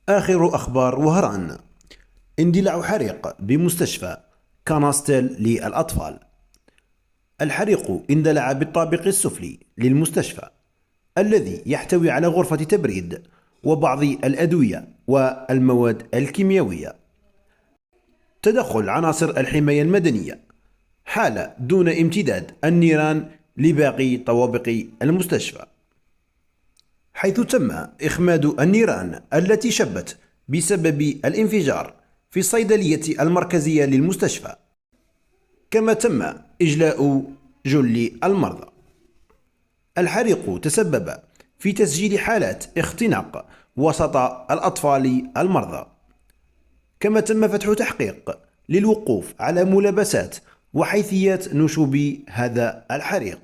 آخر أخبار وهران: اندلاع حريق بمستشفى كاناستيل للأطفال. الحريق اندلع بالطابق السفلي للمستشفى الذي يحتوي على غرفة تبريد وبعض الأدوية والمواد الكيميائية. تدخل عناصر الحماية المدنية حال دون امتداد النيران لباقي طوابق المستشفى، حيث تم إخماد النيران التي شبت بسبب الانفجار في الصيدلية المركزية للمستشفى، كما تم إجلاء جل المرضى. الحريق تسبب في تسجيل حالات اختناق وسط الأطفال المرضى، كما تم فتح تحقيق للوقوف على ملابسات وحيثيات نشوب هذا الحريق.